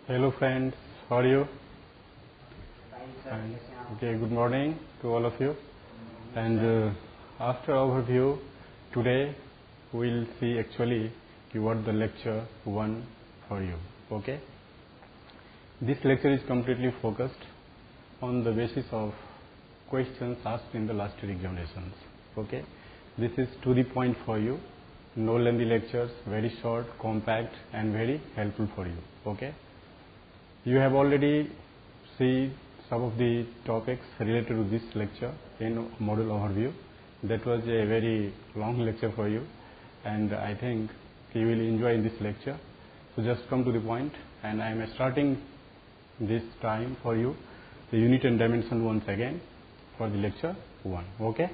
Hello friends, how are you? Fine. Okay, good morning to all of you. And after overview, today we will see actually what the lecture 1 for you. Okay. This lecture is completely focused on the basis of questions asked in the last year examinations. Okay. This is to the point for you. No lengthy lectures, very short, compact, and very helpful for you. Okay. You have already seen some of the topics related to this lecture in module overview. That was a very long lecture for you, and I think you will enjoy this lecture. So just come to the point, and I am starting this time for you the unit and dimension once again for the lecture 1. Okay.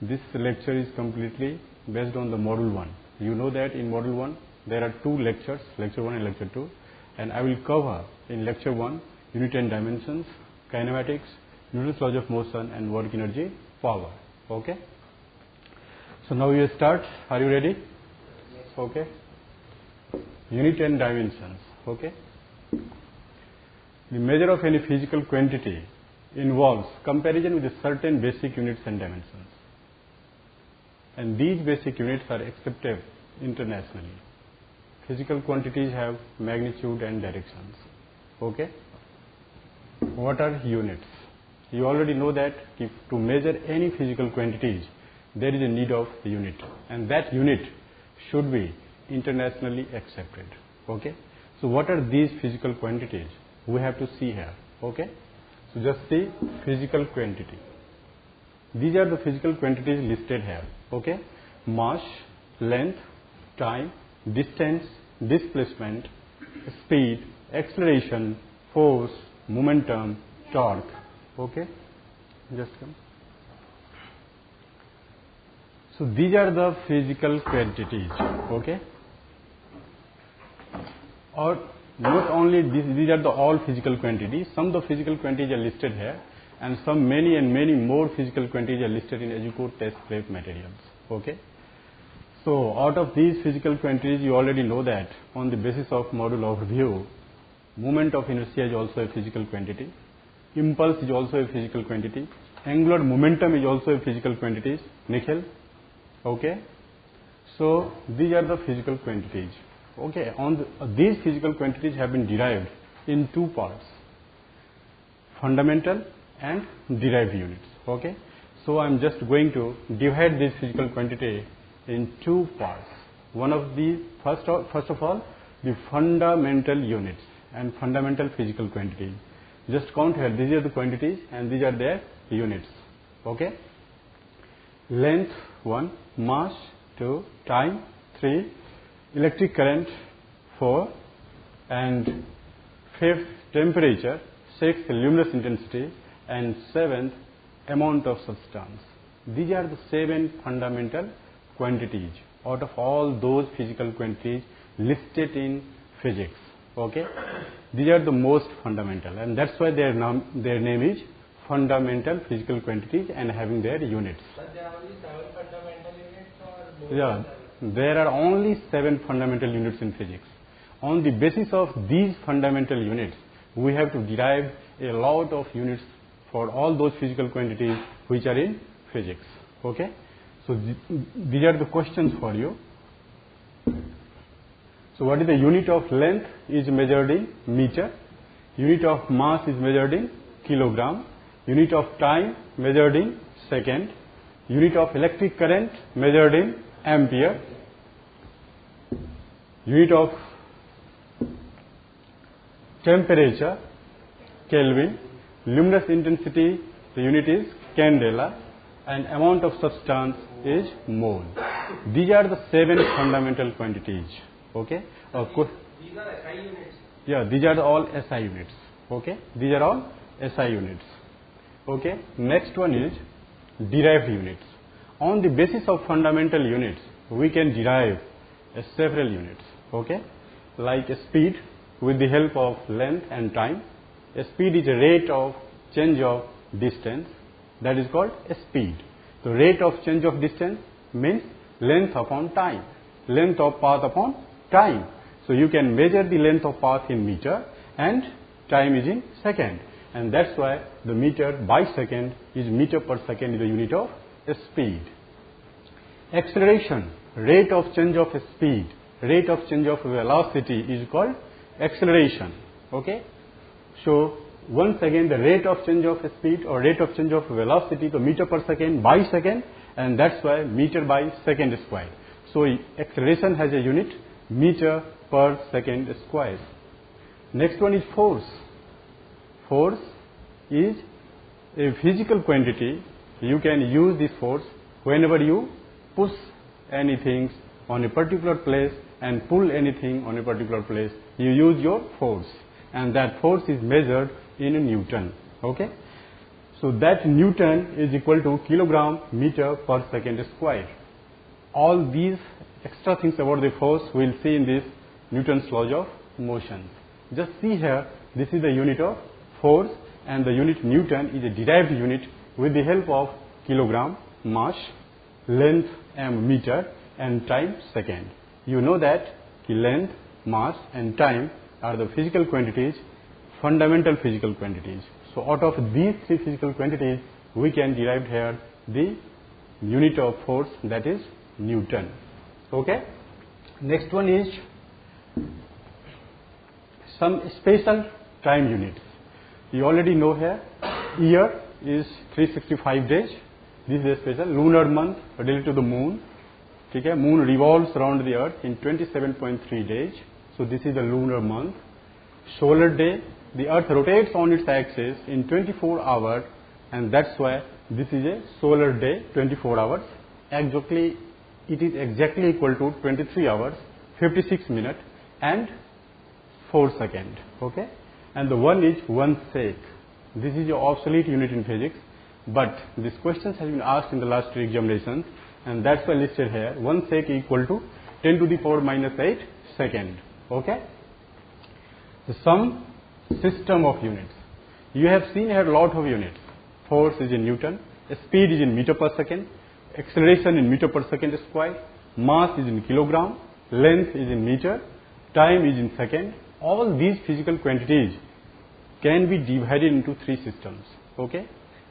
This lecture is completely based on the module 1. You know that in module 1 there are 2 lectures, lecture 1 and lecture 2, and I will cover in lecture 1 unit and dimensions, kinematics, Newton's laws of motion, and work energy power. Okay. So now we start. Are you ready? Yes. Okay. Unit and dimensions. Okay. The measure of any physical quantity involves comparison with a certain basic units and dimensions, and these basic units are accepted internationally. Physical quantities have magnitude and directions. Okay. What are units? You already know that if to measure any physical quantities, there is a need of a unit, and that unit should be internationally accepted. Okay. So what are these physical quantities? We have to see here. Okay. So just see physical quantity. These are the physical quantities listed here. Okay. Mass, length, time, distance, displacement, speed, acceleration, force, momentum, torque. Okay. Just come. So these are the physical quantities. Okay. Or not only these are the all physical quantities. Some of the physical quantities are listed here, and some many more physical quantities are listed in Educosoft test prep materials. Okay. So out of these physical quantities, you already know that on the basis of module overview, moment of inertia is also a physical quantity, impulse is also a physical quantity, angular momentum is also a physical quantity. Nikhil. Okay. So these are the physical quantities. Okay. These physical quantities have been derived in 2 parts: fundamental and derived units. Okay. So I am just going to divide this physical quantity in 2 parts. One of the first of all the fundamental units and fundamental physical quantities. Just count here. These are the quantities and these are their units. Okay. Length 1, mass 2, time 3, electric current 4, and 5th temperature, 6th luminous intensity, and 7th amount of substance. These are the 7 fundamental quantities out of all those physical quantities listed in physics. Okay. These are the most fundamental, and that's why their name is fundamental physical quantities and having their units. But there are only 7 fundamental units or more? Yeah, there are only 7 fundamental units in physics. On the basis of these fundamental units, we have to derive a lot of units for all those physical quantities which are in physics. Okay. So these are the questions for you. So what is the unit of length is measured in meter, unit of mass is measured in kilogram, unit of time measured in second, unit of electric current measured in ampere, unit of temperature Kelvin, luminous intensity, the unit is candela, and amount of substance is mole. These are the 7 fundamental quantities. Okay. These are SI units? Yeah, these are all SI units. Okay. These are all SI units. Okay. Next one is derived units. On the basis of fundamental units, we can derive several units. Okay. Like speed with the help of length and time. Speed is a rate of change of distance. That is called speed. The rate of change of distance means length upon time, length of path upon time. So you can measure the length of path in meter and time is in second. And that's why the meter by second is meter per second is the unit of speed. Acceleration, rate of change of speed, rate of change of velocity is called acceleration. Okay. So once again the rate of change of speed or rate of change of velocity, the meter per second by second, and that's why meter by second square. So acceleration has a unit meter per second square. Next one is force. Force is a physical quantity. You can use this force whenever you push anything on a particular place and pull anything on a particular place. You use your force, and that force is measured in a Newton. Okay. So that Newton is equal to kilogram meter per second square. All these extra things about the force we'll see in this Newton's laws of motion. Just see here, this is the unit of force, and the unit Newton is a derived unit with the help of kilogram, mass, length meter, and time second. You know that length, mass, and time are the physical quantities, fundamental physical quantities. So out of these three physical quantities, we can derive here the unit of force, that is Newton. Okay. Next one is some special time units. You already know here, year is 365 days. This is a special lunar month related to the moon. Okay. Moon revolves around the earth in 27.3 days. So this is the lunar month. Solar day, the earth rotates on its axis in 24 hours, and that's why this is a solar day, 24 hours. Exactly, it is exactly equal to 23 hours, 56 minutes and 4 seconds. Okay. And the one is 1 sec. This is your obsolete unit in physics, but this question has been asked in the last three examinations, and that's why listed here. 1 sec equal to 10 to the power minus 8 second. Okay. So some system of units. You have seen here a lot of units. Force is in Newton, speed is in meter per second, acceleration in meter per second square, mass is in kilogram, length is in meter, time is in second. All these physical quantities can be divided into three systems. Okay.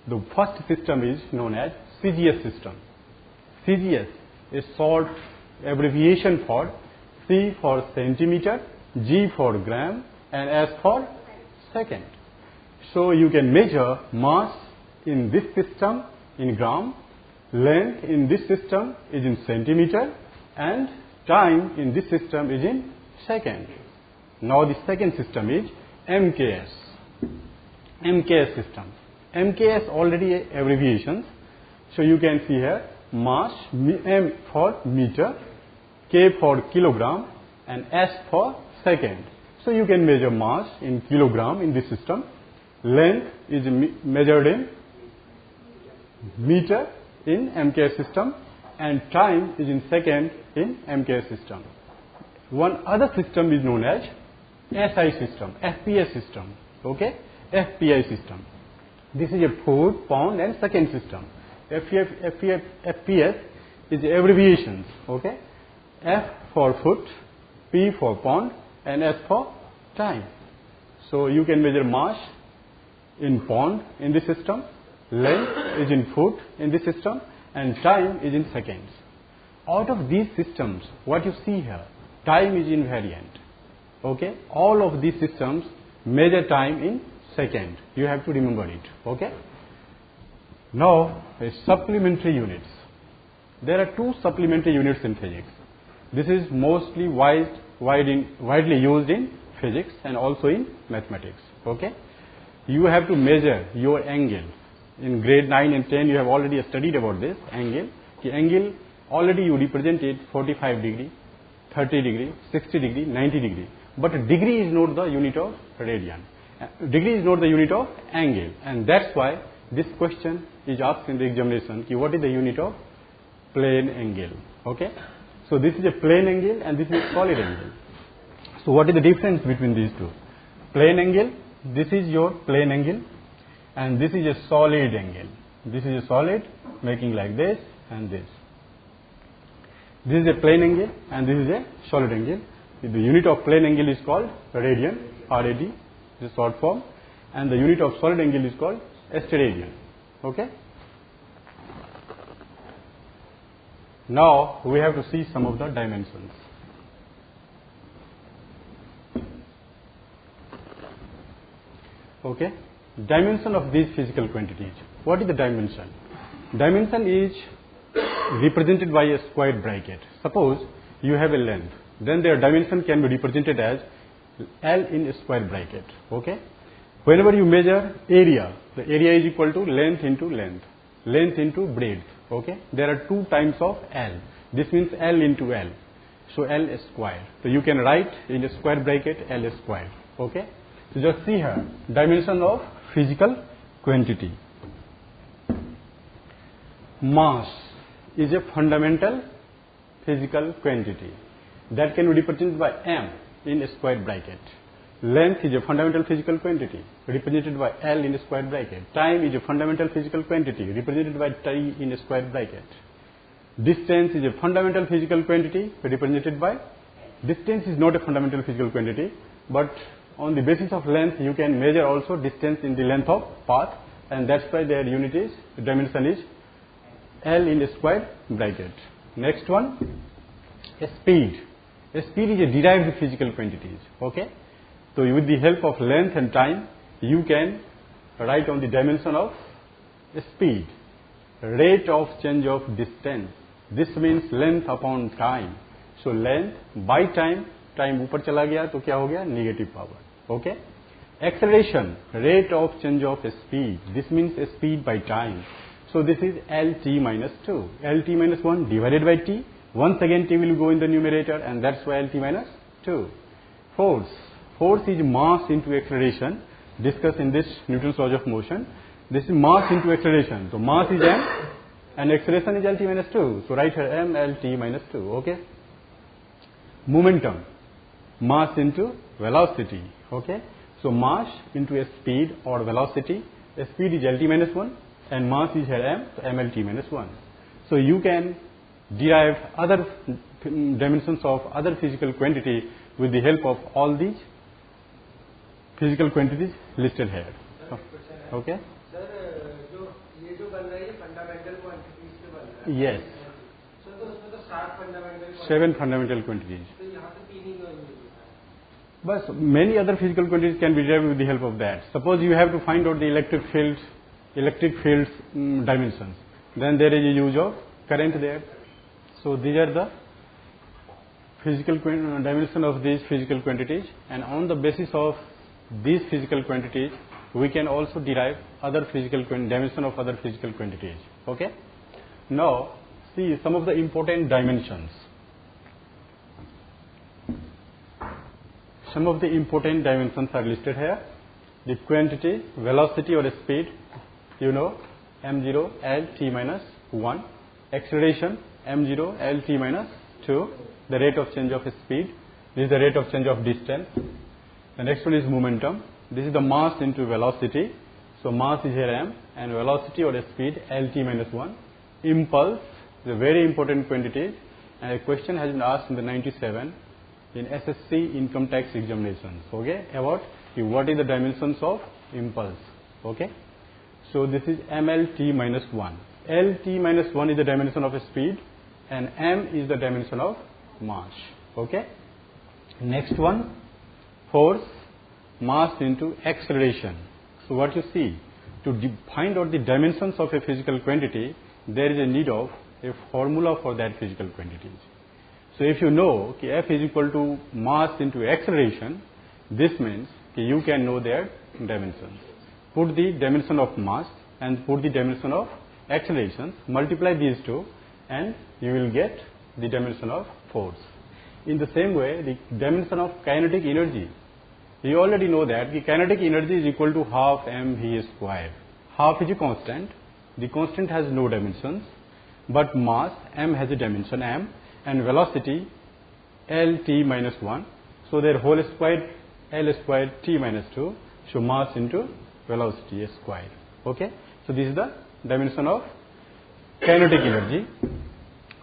The first system is known as CGS system. CGS is short abbreviation for C for centimeter, G for gram, and S for second. So you can measure mass in this system in gram, length in this system is in centimeter, and time in this system is in second. Now the second system is MKS. MKS system. MKS already abbreviations. So you can see here mass, M for meter, K for kilogram, and S for second. So you can measure mass in kilogram in this system. Length is measured in meter in MKS system, and time is in second in MKS system. One other system is known as SI system, FPS system. Okay, FPI system. This is a foot, pound, and second system. FPS is abbreviations. Okay, F for foot, P for pound, and S for time. So you can measure mass in pound in this system, length is in foot in this system, and time is in seconds. Out of these systems, what you see here, time is invariant. Okay, all of these systems measure time in second. You have to remember it. Okay. Now, supplementary units. There are two supplementary units in physics. This is mostly widely used in physics and also in mathematics. Okay. You have to measure your angle. In grade 9 and 10, you have already studied about this angle. The angle already you represented 45 degree, 30 degree, 60 degree, 90 degree. But degree is not the unit of radian. Degree is not the unit of angle, and that's why this question is asked in the examination. What is the unit of plane angle? Okay. So this is a plane angle and this is a solid angle. So what is the difference between these two? Plane angle, this is your plane angle, and this is a solid angle. This is a solid, making like this and this. This is a plane angle and this is a solid angle. The unit of plane angle is called radian, RAD, this is short form, and the unit of solid angle is called steradian. Okay. Now we have to see some of the dimensions. Okay. Dimension of these physical quantities. What is the dimension? Dimension is represented by a square bracket. Suppose you have a length, then their dimension can be represented as L in a square bracket. Okay. Whenever you measure area, the area is equal to length into breadth. Okay. There are two times of L. This means L into L. So L is square. So you can write in a square bracket L is square. Okay. So just see here, dimension of physical quantity. Mass is a fundamental physical quantity that can be represented by M in a square bracket. Length is a fundamental physical quantity represented by L in a square bracket. Time is a fundamental physical quantity represented by T in a square bracket. Distance is a fundamental physical quantity represented by, distance is not a fundamental physical quantity, but on the basis of length you can measure also distance in the length of path, and that's why their unit is, dimension is L in a square bracket. Next one, a speed. A speed is a derived physical quantities. Okay. So with the help of length and time, you can write on the dimension of speed. Rate of change of distance. This means length upon time. So length by time, time ऊपर चला गया तो क्या हो गया? Negative power. Okay. Acceleration, rate of change of speed. This means speed by time. So this is LT minus 2. LT minus 1 divided by T. Once again T will go in the numerator, and that's why LT minus 2. Force. Force is mass into acceleration, discussed in this Newton's laws of motion. This is mass into acceleration. So mass is M and acceleration is LT minus 2. So write here M LT minus 2. Okay. Momentum. Mass into velocity. Okay. So mass into a speed or velocity. A speed is LT minus 1 and mass is here M, so MLT minus 1. So you can derive other dimensions of other physical quantity with the help of all these physical quantities listed here. Okay. Sir, ये जो बन रहा है ये fundamental quantities से बन रहा है. Yes. So तो उसमें तो 7 fundamental quantities. 7 fundamental quantities. तो यहाँ से 3 ही मिलता है. But many other physical quantities can be derived with the help of that. Suppose you have to find out the electric fields dimensions. Then there is a use of current there. So these are the physical dimension of these physical quantities, and on the basis of these physical quantities we can also derive other physical dimension of other physical quantities. Okay. Now see some of the important dimensions. Some of the important dimensions are listed here. The quantity, velocity or speed, you know, m0 L t minus 1. Acceleration, m0 L t minus 2. The rate of change of speed. This is the rate of change of distance. The next one is momentum. This is the mass into velocity. So mass is here m, and velocity or speed L t minus 1. Impulse is a very important quantity, and a question has been asked in the 97 in SSC income tax examinations. Okay, about what is the dimensions of impulse. Okay, so this is MLT minus 1. LT minus 1 is the dimension of speed, and M is the dimension of mass. Okay. Next one, force, mass into acceleration. So what you see, to find out the dimensions of a physical quantity, there is a need of a formula for that physical quantity. So if you know F is equal to mass into acceleration, this means you can know their dimensions. Put the dimension of mass and put the dimension of acceleration, multiply these two, and you will get the dimension of force. In the same way, the dimension of kinetic energy, you already know that the kinetic energy is equal to half mv square. Half is a constant. The constant has no dimensions, but mass m has a dimension m, and velocity Lt minus 1. So their whole square L square T minus 2. So mass into velocity square. Okay. So this is the dimension of kinetic energy.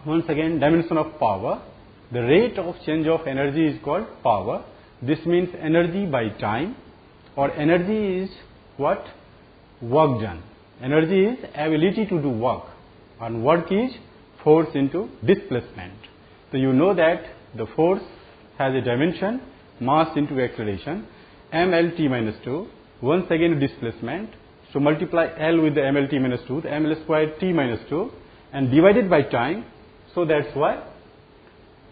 Once again, dimension of power. The rate of change of energy is called power. This means energy by time. or energy is what? Work done. Energy is ability to do work, and work is force into displacement. So you know that the force has a dimension, mass into acceleration, mlt minus 2, once again displacement. So multiply L with the mlt minus 2, the ml squared t minus 2, and divided by time. So that's why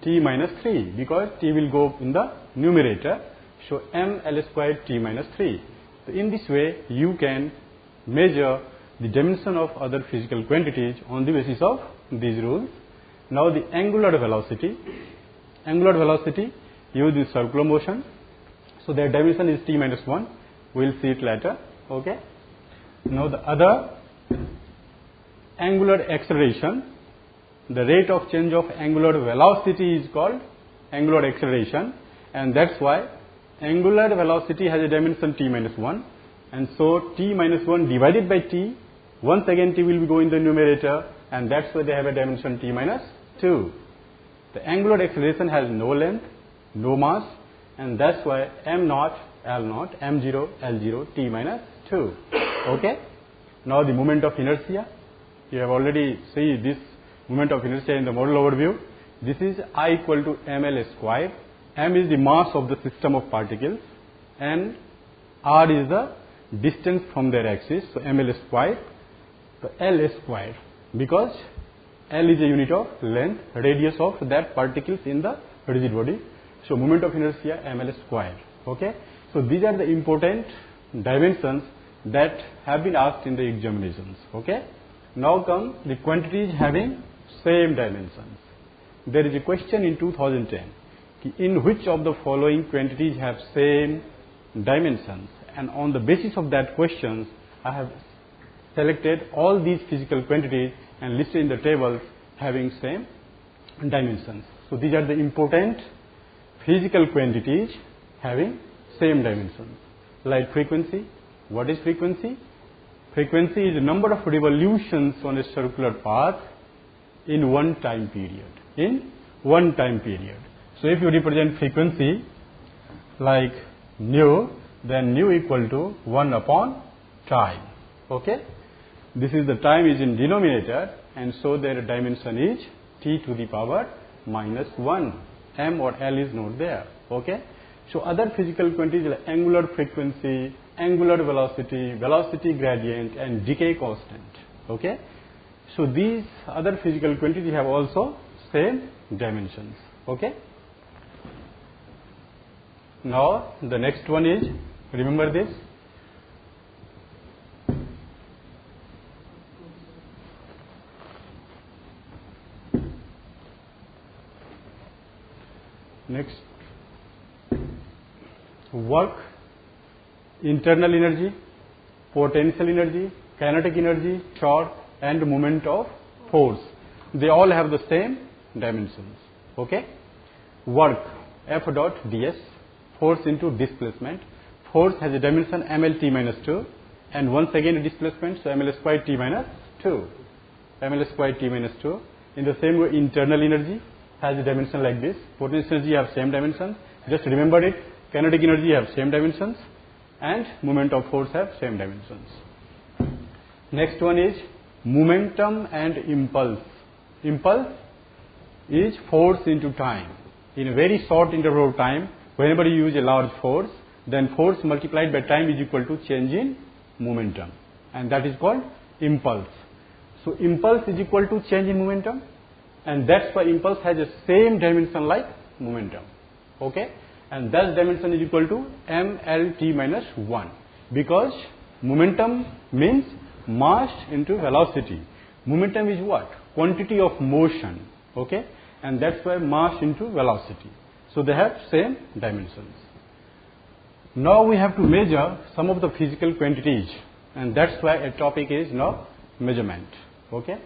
t minus 3, because t will go in the numerator. So ml squared t minus 3. So in this way you can measure the dimension of other physical quantities on the basis of these rules. Now the angular velocity uses circular motion. So their dimension is t minus 1. We will see it later. Okay. Now the other angular acceleration, the rate of change of angular velocity is called angular acceleration, and that's why angular velocity has a dimension t minus 1, and so t minus 1 divided by t, once again t will be going in the numerator, and that's why they have a dimension t minus 2. The angular acceleration has no length, no mass, and that's why m naught, L naught, m0, L0, t minus 2. Okay. Now the moment of inertia, you have already seen this moment of inertia in the model overview. This is I equal to ml square. M is the mass of the system of particles, and r is the distance from their axis. So ml square, so L square, because L is a unit of length, radius of that particles in the rigid body. So moment of inertia ml square. Okay. So these are the important dimensions that have been asked in the examinations. Okay. Now come the quantities having same dimensions. There is a question in 2010, in which of the following quantities have same dimensions, and on the basis of that questions I have selected all these physical quantities and listed in the tables having same dimensions. So these are the important physical quantities having same dimensions. Light frequency. What is frequency? Frequency is the number of revolutions on a circular path in one time period. In one time period. So if you represent frequency like nu, then nu equal to 1 upon time. Okay. This is the time is in denominator, and so their dimension is t to the power minus 1. M or L is not there. Okay. So other physical quantities like angular frequency, angular velocity, velocity gradient, and decay constant. Okay. So these other physical quantities have also same dimensions. Okay. Now the next one is, remember this, next work, internal energy, potential energy, kinetic energy, torque, and moment of force. They all have the same dimensions. Okay. Work, F dot ds, force into displacement. Force has a dimension mlt minus 2, and once again a displacement, so ml squared t minus 2. ml squared t minus 2. In the same way, internal energy has a dimension like this. Potential energy have same dimensions. Just remember it. Kinetic energy have same dimensions, and moment of force have same dimensions. Next one is momentum and impulse. Impulse is force into time. In a very short interval of time, whenever you use a large force, then force multiplied by time is equal to change in momentum, and that is called impulse. So impulse is equal to change in momentum, and that's why impulse has the same dimension like momentum. Okay. And that dimension is equal to mlt minus 1, because momentum means mass into velocity. Momentum is what? Quantity of motion. Okay. And that's why mass into velocity. So they have same dimensions. Now we have to measure some of the physical quantities, and that's why a topic is now measurement. Okay.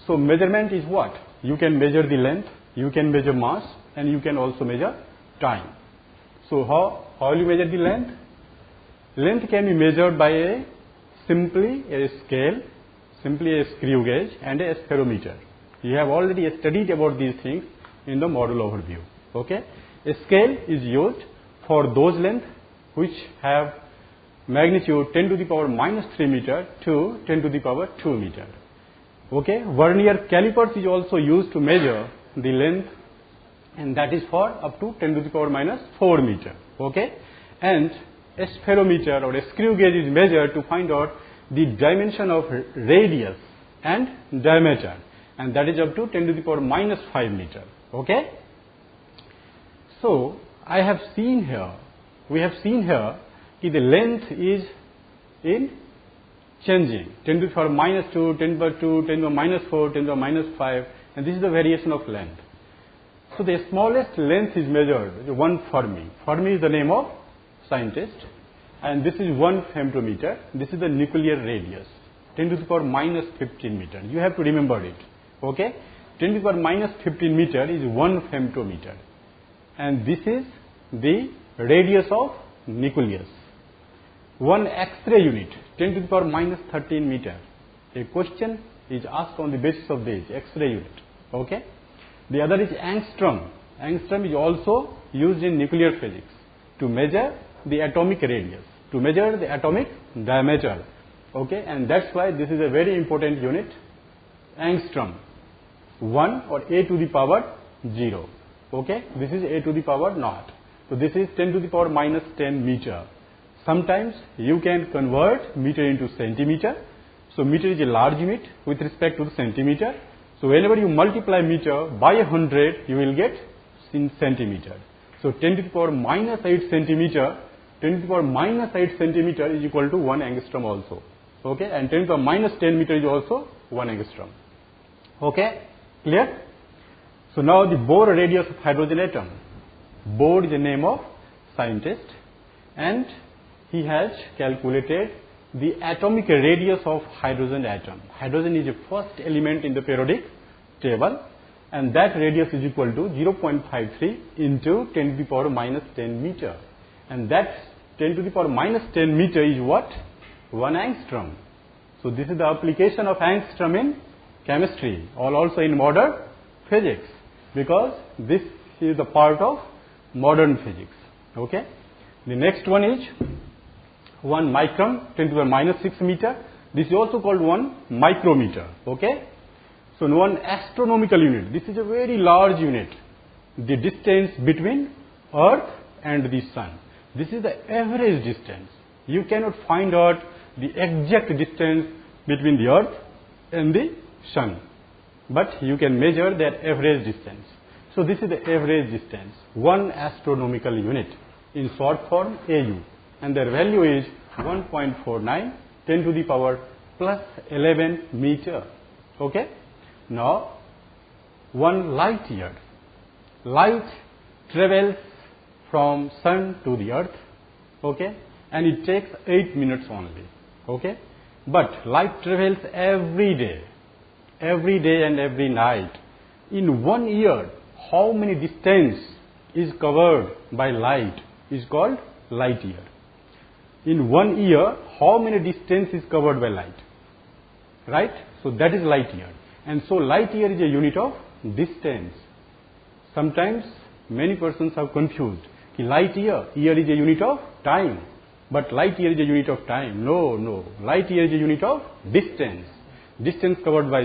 So measurement is what? You can measure the length, you can measure mass, and you can also measure time. So how will you measure the length? Length can be measured by simply a scale, simply a screw gauge, and a spherometer. You have already studied about these things in the model overview. Okay. A scale is used for those lengths which have magnitude 10 to the power minus 3 meter to 10 to the power 2 meter. Okay, vernier calipers is also used to measure the length, and that is for up to 10 to the power minus 4 meter. Okay, and a spherometer or a screw gauge is measured to find out the dimension of radius and diameter, and that is up to 10 to the power minus 5 meter. Okay, so we have seen here the length is in changing 10 to the power minus 2, 10 to the power 2, 10 to the power minus 4, 10 to the power minus 5, and this is the variation of length. So the smallest length is measured 1 Fermi. Fermi is the name of scientist, and this is 1 femtometer. This is the nuclear radius, 10 to the power minus 15 meter. You have to remember it. Okay, 10 to the power minus 15 meter is 1 femtometer, and this is the radius of nucleus. 1 X-ray unit, 10 to the power minus 13 meter. A question is asked on the basis of this X-ray unit. Okay, the other is angstrom. Angstrom is also used in nuclear physics to measure the atomic radius, to measure the atomic diameter. Okay, and that's why this is a very important unit, angstrom. 1 or a to the power 0. Okay, this is a to the power naught. So this is 10 to the power minus 10 meter. Sometimes you can convert meter into centimeter. So meter is a large unit with respect to the centimeter. So whenever you multiply meter by 100, you will get centimeter. So 10 to the power minus 8 centimeter, 10 to the power minus 8 centimeter is equal to 1 angstrom also. Okay, and 10 to the power minus 10 meter is also 1 angstrom. Okay, clear? So now the Bohr radius of hydrogen atom. Bohr is the name of scientist, and he has calculated the atomic radius of hydrogen atom. Hydrogen is the first element in the periodic table, and that radius is equal to 0.53 into 10 to the power minus 10 meter. And that 10 to the power minus 10 meter is what? 1 angstrom. So this is the application of angstrom in chemistry, or also in modern physics, because this is the part of modern physics. Okay. The next one is 1 micron, 10 to the minus 6 meter. This is also called 1 micrometer. Okay. So 1 astronomical unit. This is a very large unit. The distance between Earth and the Sun. This is the average distance. You cannot find out the exact distance between the Earth and the Sun, but you can measure that average distance. So this is the average distance, 1 astronomical unit, in short form AU, and their value is 1.49 10 to the power plus 11 meter. Okay. Now 1 light year. Light travels from Sun to the Earth. Okay, and it takes 8 minutes only. Okay, but light travels every day and every night. In 1 year, how many distance is covered by light is called light year. In 1 year, how many distance is covered by light? Right? So that is light year. And so light year is a unit of distance. Sometimes many persons are confused. Light year is a unit of time, but light year is a unit of time. No. Light year is a unit of distance. Distance covered by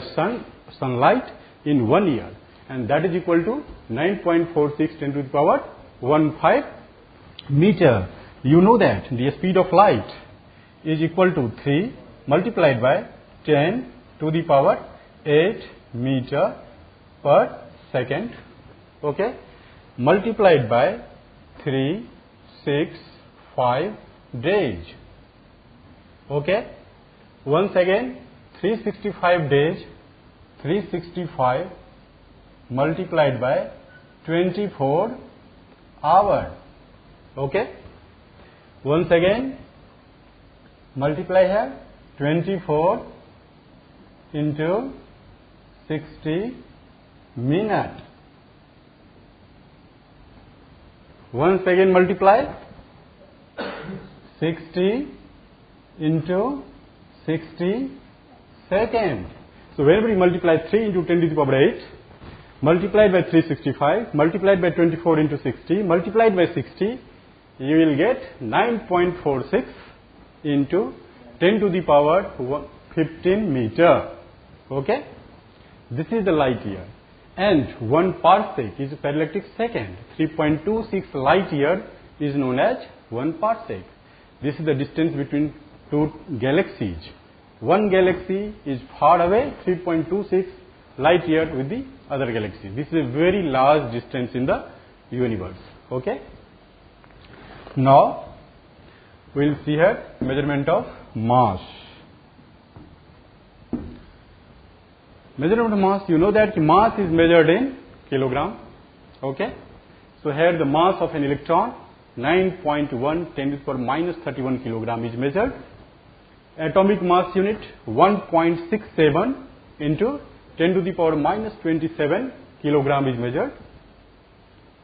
sunlight in 1 year, and that is equal to 9.46 10 to the power 15 meter. You know that the speed of light is equal to 3 multiplied by 10 to the power 8 meter per second. Okay, multiplied by 3, 6, 5 days. Okay, once again 365 days, 365 multiplied by 24 hours. Okay, once again multiply here 24 into 60 minutes. Once again multiply 60 into 60 seconds. So whenever you multiply 3 into 10 to the power 8, multiplied by 365, multiplied by 24 into 60, multiplied by 60, you will get 9.46 into 10 to the power 15 meter. Okay, this is the light year, and 1 parsec is a parallactic second. 3.26 light year is known as 1 parsec. This is the distance between two galaxies. One galaxy is far away, 3.26 light year with the other galaxy. This is a very large distance in the universe. Okay. Now we will see here measurement of mass. Measurement of mass, you know that mass is measured in kilogram. Okay. So here the mass of an electron 9.1 10 to the power minus 31 kilogram is measured. Atomic mass unit 1.67 into 10 to the power minus 27 kilogram is measured.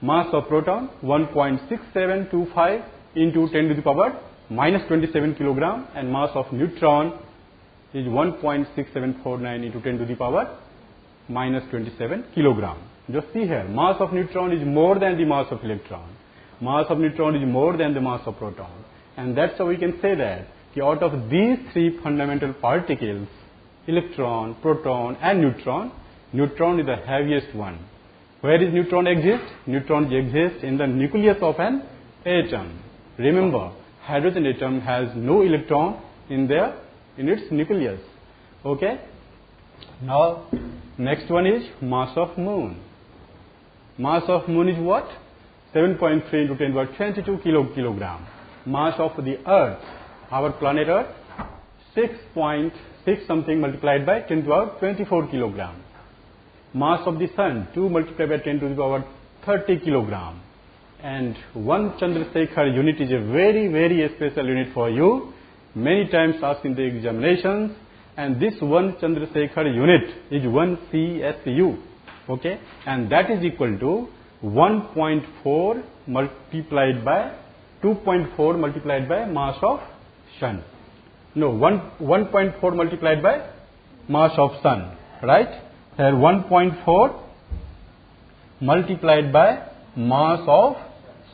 Mass of proton 1.6725 into 10 to the power minus 27 kilogram, and mass of neutron is 1.6749 into 10 to the power minus 27 kilogram. Just see here, mass of neutron is more than the mass of electron. Mass of neutron is more than the mass of proton, and that's how we can say that out of these three fundamental particles, electron, proton and neutron, neutron is the heaviest one. Where is neutron exist? Neutron exists in the nucleus of an atom. Remember, hydrogen atom has no electron in its nucleus. Okay. Now next one is mass of moon. Mass of moon is what? 7.3 into 10 to the power 22 kilogram. Mass of the earth, our planet earth, 6.6 something multiplied by 10 to the power 24 kilogram. Mass of the sun, 2 multiplied by 10 to the power 30 kilogram. And 1 Chandrasekhar unit is a very, very special unit for you. Many times asked in the examinations, and this 1 Chandrasekhar unit is 1 CSU. Okay, and that is equal to 1.4 multiplied by 2.4 multiplied by mass of sun. No, 1.4 multiplied by mass of sun, right? Here 1.4 multiplied by mass of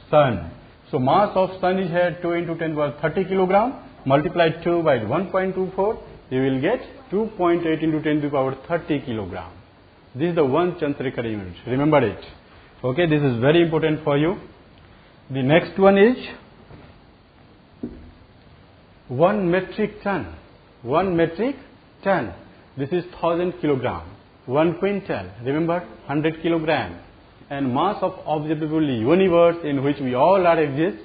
sun. So mass of sun is here 2 into 10 to the power 30 kilogram. Multiply 2 by 1.24, you will get 2.8 into 10 to the power 30 kilogram. This is the 1 Chandrasekhar unit. Remember it. Okay, this is very important for you. The next one is 1 metric ton. 1 metric ton. This is 1000 kilogram. 1 quintal. Remember, 100 kilogram. And mass of observable universe in which we all are exist,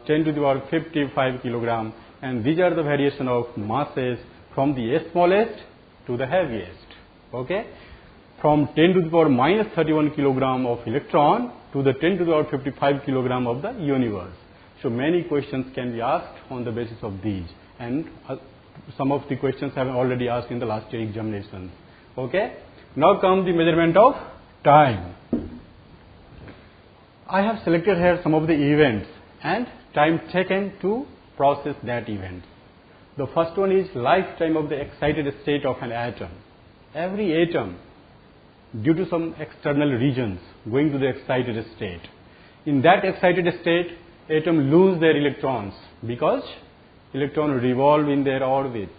10 to the power 55 kilogram. And these are the variation of masses from the smallest to the heaviest. Okay. From 10 to the power minus 31 kilogram of electron to the 10 to the power 55 kilogram of the universe. So many questions can be asked on the basis of these, and some of the questions have already asked in the last year examinations. Okay. Now comes the measurement of time. I have selected here some of the events and time taken to process that event. The first one is lifetime of the excited state of an atom. Every atom, due to some external regions, going to the excited state. In that excited state, atom lose their electrons because electrons revolve in their orbit.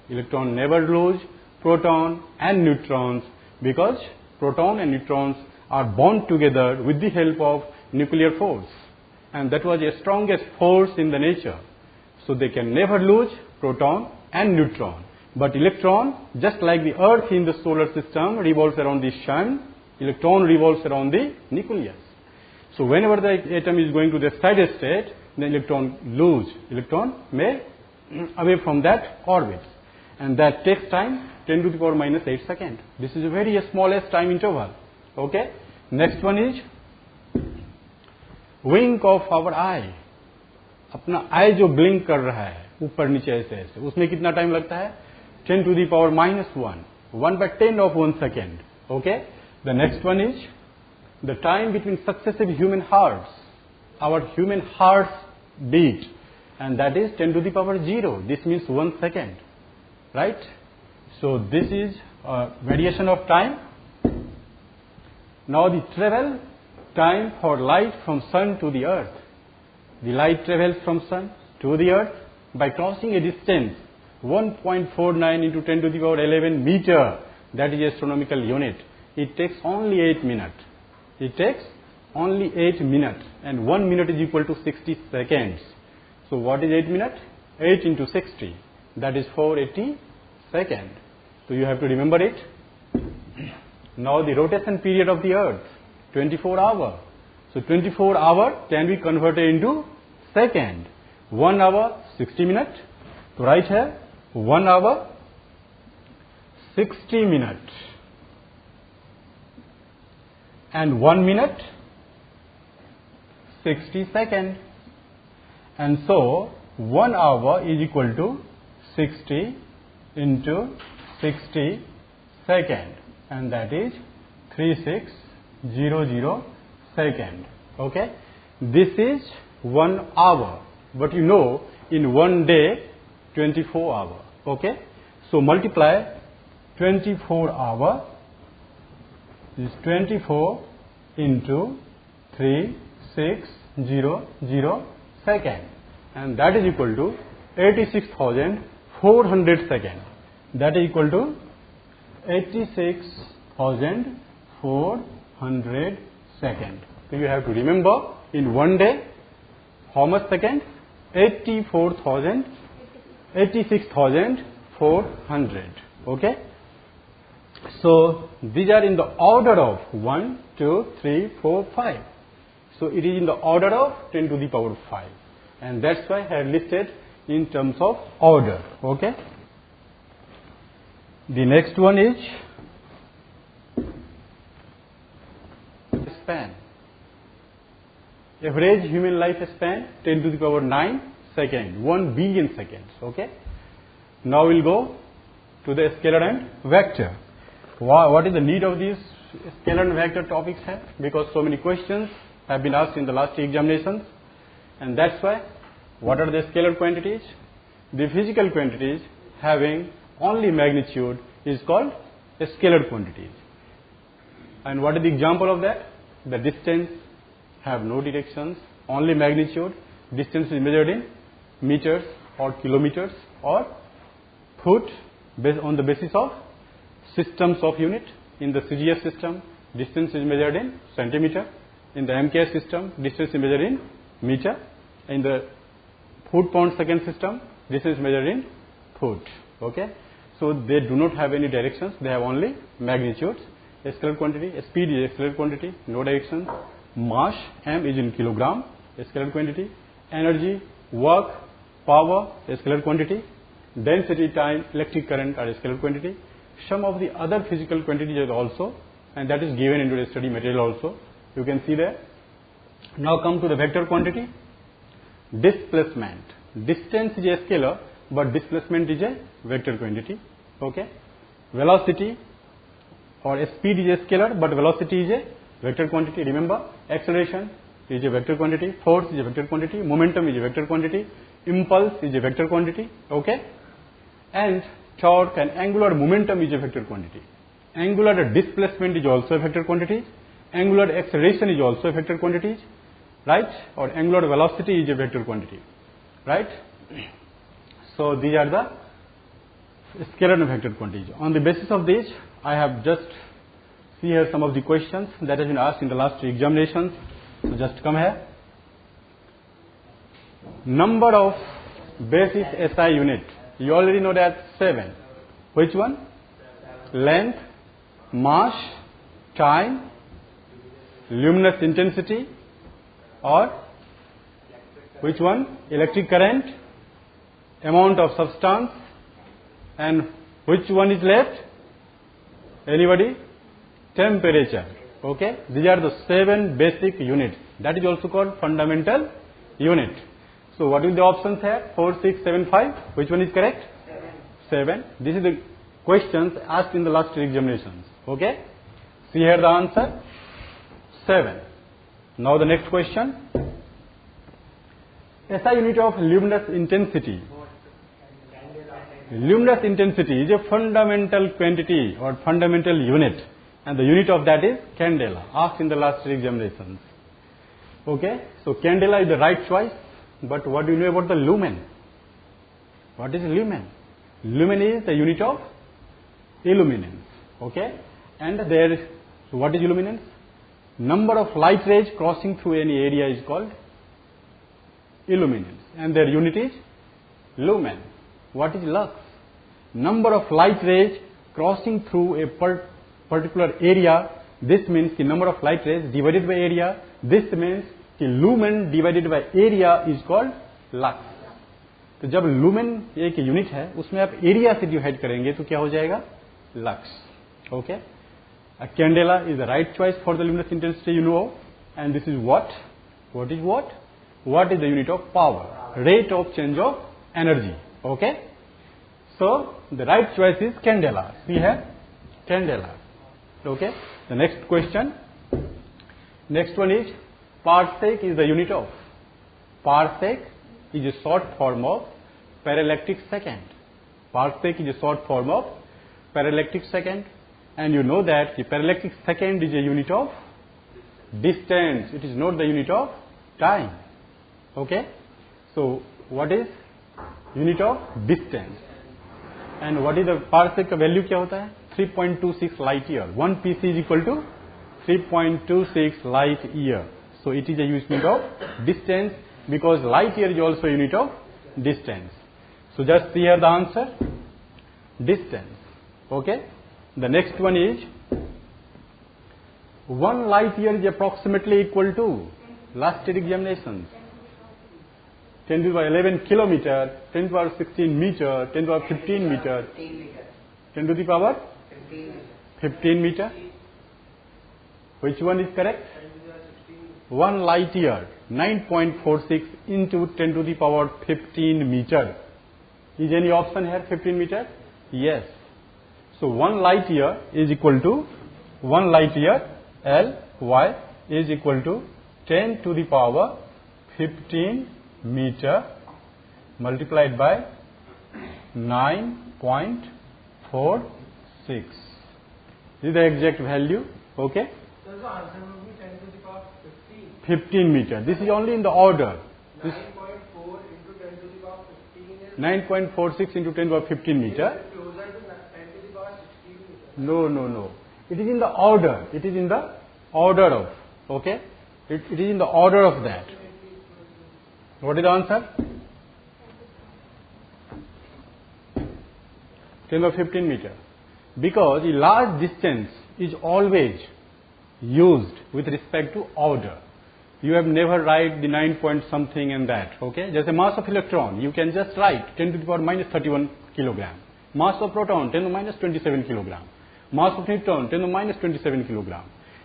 Electron never lose proton and neutrons because proton and neutrons are bound together with the help of nuclear force, and that was the strongest force in the nature. So they can never lose proton and neutron. But electron, just like the earth in the solar system revolves around the sun, electron revolves around the nucleus. So whenever the atom is going to the excited state, the electron may away from that orbit, and that takes time 10 to the power minus 8 seconds. This is a very smallest time interval. Okay. Next one is wink of our eye. अपना आई जो blink कर रहा है ऊपर नीचे ऐसे ऐसे, उसमें कितना टाइम लगता है? 10 to the power minus 1, 1 by 10 of 1 second. Okay. The next one is the time between successive human hearts. Our human hearts beat, and that is 10 to the power 0. This means 1 second, right? So this is a variation of time. Now the travel time for light from sun to the earth. The light travels from sun to the earth by crossing a distance 1.49 into 10 to the power 11 meter, that is astronomical unit, it takes only 8 minutes. It takes only 8 minutes, and 1 minute is equal to 60 seconds. So what is 8 minutes? 8 into 60, that is 480 seconds. So you have to remember it. Now the rotation period of the earth, 24 hours. So 24 hours can be converted into second. 1 hour 60 minutes. So right here 1 hour 60 minutes. And 1 minute 60 seconds. And so 1 hour is equal to 60 into 60 seconds, and that is 3600 seconds. Okay, this is 1 hour, but you know in 1 day 24 hours. Okay, so multiply 24 hours is 24 into 3600 seconds, and that is equal to 86,400 seconds. That is equal to 86,400 seconds. So you have to remember in 1 day how much second? 86,400. Okay. So these are in the order of 1, 2, 3, 4, 5. So it is in the order of 10 to the power 5, and that's why I have listed in terms of order. Okay. The next one is span. Average human lifespan 10 to the power 9 seconds, 1 billion seconds. Okay. Now we'll go to the scalar and vector. What is the need of these scalar and vector topics here? Because so many questions have been asked in the last examinations, and that's why. What are the scalar quantities? The physical quantities having only magnitude is called a scalar quantities. And what is the example of that? The distance have no directions, only magnitude. Distance is measured in meters or kilometers or foot based on the basis of systems of unit. In the CGS system, distance is measured in centimeter. In the MKS system, distance is measured in meter. In the foot pound second system, distance is measured in foot. Okay. So they do not have any directions, they have only magnitudes. A scalar quantity, a speed is a scalar quantity, no directions. Mass, m is in kilogram, a scalar quantity. Energy, work, power, a scalar quantity. Density, time, electric current are a scalar quantity. Some of the other physical quantities are also, and that is given into the study material also. You can see there. Now come to the vector quantity. Displacement. Distance is a scalar, but displacement is a vector quantity. Okay. Velocity or speed is a scalar, but velocity is a vector quantity. Remember, acceleration is a vector quantity, force is a vector quantity, momentum is a vector quantity, impulse is a vector quantity. Okay. And torque and angular momentum is a vector quantity. Angular displacement is also a vector quantity. Angular acceleration is also a vector quantity, right? Or angular velocity is a vector quantity, right? So these are the scalar and vector quantities. On the basis of this, I have just see here some of the questions that have been asked in the last examinations. So just come here. Number of basis SI unit. You already know that 7. Which one? Length, mass, time, luminous intensity, or which one? Electric current, amount of substance, and which one is left? Anybody? Temperature. Okay. These are the 7 basic units. That is also called fundamental unit. So what will the options have? 4, 6, 7, 5. Which one is correct? 7. This is the questions asked in the last examinations. Okay. See here the answer. 7. Now the next question. SI unit of luminous intensity. Luminous intensity is a fundamental quantity or fundamental unit, and the unit of that is candela, asked in the last examinations. Okay, so candela is the right choice, but what do you know about the lumen? What is lumen? Lumen is the unit of illuminance. Okay, and there is, so what is illuminance? Number of light rays crossing through any area is called illuminance, and their unit is lumen. What is lux? Number of light rays crossing through a particular area. This means the number of light rays divided by area. This means the lumen divided by area is called lux. तो जब lumen एक unit है उसमें आप area से divide करेंगे तो क्या हो जाएगा? Lux. Okay. A candela is the right choice for the luminous intensity, you know, and this is what? What is what? What is the unit of power? Rate of change of energy. Okay. So the right choice is candela. We have candela. Okay. The next question. Next one is parsec is the unit of. Parsec is a short form of parallactic second. Parsec is a short form of parallactic second. And you know that the parallactic second is a unit of distance. It is not the unit of time. Okay. So what is unit of distance? And what is the parsec का value क्या होता है? 3.26 light year. 1 pc is equal to 3.26 light year. So it is a unit of distance because light year is also a unit of distance. So just see here the answer. Distance. Okay. The next one is 1 light year is approximately equal to last year examinations 10 to the power 11 kilometer, 10 to the power 16 meter, 10 to the power 15 meter, 10 to the power 15 meter. Which one is correct? 1 light year 9.46 into 10 to the power 15 meter. Is any option here 15 meter? Yes. So 1 light year is equal to 1 light year Ly is equal to 10 to the power 15 meter multiplied by 9.46. This is the exact value. Okay. So the answer will be 10 to the power 15. 15 meter. This is only in the order. 9.4 into 10 to the power 15 is 9.46 into 10 to the power 15 meter. closer to 10 to the power 16 meter. No. It is in the order. It is in the order of. Okay. It is in the order of that. What is the answer? 10 to the 15 meter. Because a large distance is always used with respect to order. You have never write the 9 point something and that. Okay. Just a mass of electron. You can just write 10 to the power minus 31 kilogram. Mass of proton 10 to the minus 27 kilogram. Mass of neutron 10 to the minus 27 kilogram.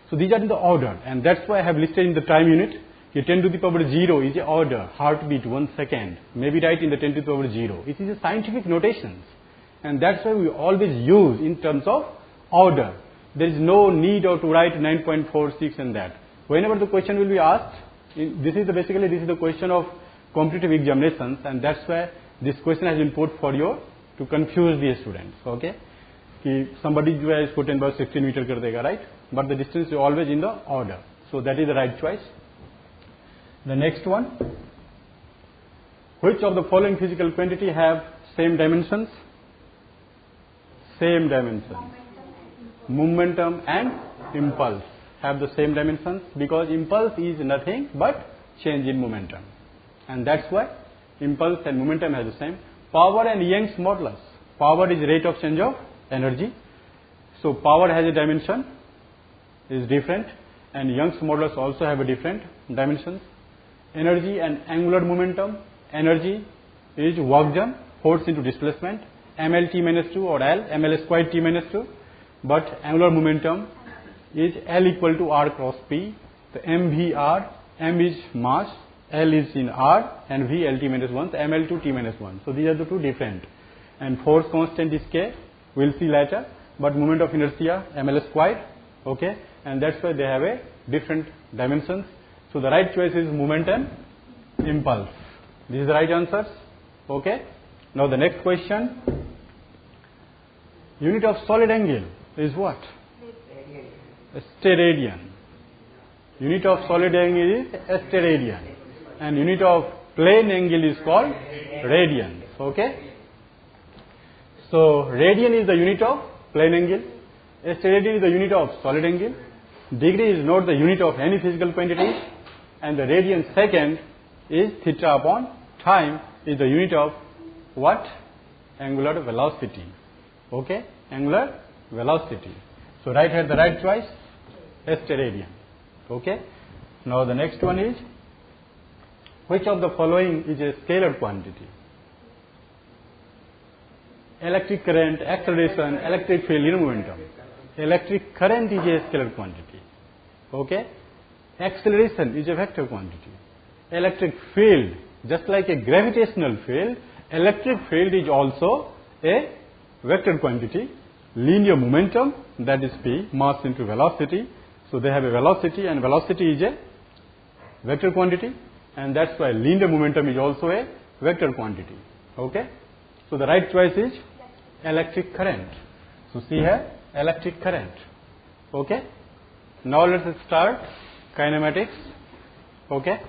So these are in the order, and that's why I have listed in the time unit. 10 to the power 0 is the order, heartbeat 1 second. Maybe write in the 10 to the power 0. It is a scientific notations, and that's why we always use in terms of order. There is no need to write 9.46 and that. Whenever the question will be asked, this is the question of competitive examinations, and that's why this question has been put for you to confuse the students. Okay. Somebody जो है इसको 10 by 16 meter कर देगा, right? But the distance is always in the order. So that is the right choice. The next one. Which of the following physical quantity have same dimensions? Same dimensions. Momentum and impulse have the same dimensions because impulse is nothing but change in momentum. And that's why impulse and momentum have the same. Power and Young's modulus. Power is rate of change of energy. So power has a dimension, is different, and Young's modulus also have a different dimensions. Energy and angular momentum. Energy is work done, force into displacement, ml t minus 2 or L, ml squared t minus 2. But angular momentum is L equal to R cross P. The mvr, m is mass, L is in R, and v Lt minus 1, so ml to t minus 1. So these are the two different. And force constant is K. We'll see later. But moment of inertia, ml squared. Okay. And that's why they have a different dimensions. So the right choice is momentum, impulse. This is the right answers. Okay. Now the next question. Unit of solid angle is what? Steradian. Unit of solid angle is steradian. And unit of plane angle is called radian. Okay. So radian is the unit of plane angle, steradian is the unit of solid angle, degree is not the unit of any physical quantity, and the radian second is theta upon time is the unit of what? Angular velocity. Okay, angular velocity. So right here the right choice, steradian. Okay. Now the next one is, which of the following is a scalar quantity? Electric current, acceleration, electric field, linear momentum. Electric current is a scalar quantity. Okay. Acceleration is a vector quantity. Electric field, just like a gravitational field, electric field is also a vector quantity. Linear momentum, that is P, mass into velocity. So they have a velocity, and velocity is a vector quantity, and that's why linear momentum is also a vector quantity. Okay. So the right choice is electric current. So see here, electric current. Okay. Now let us start kinematics. Okay.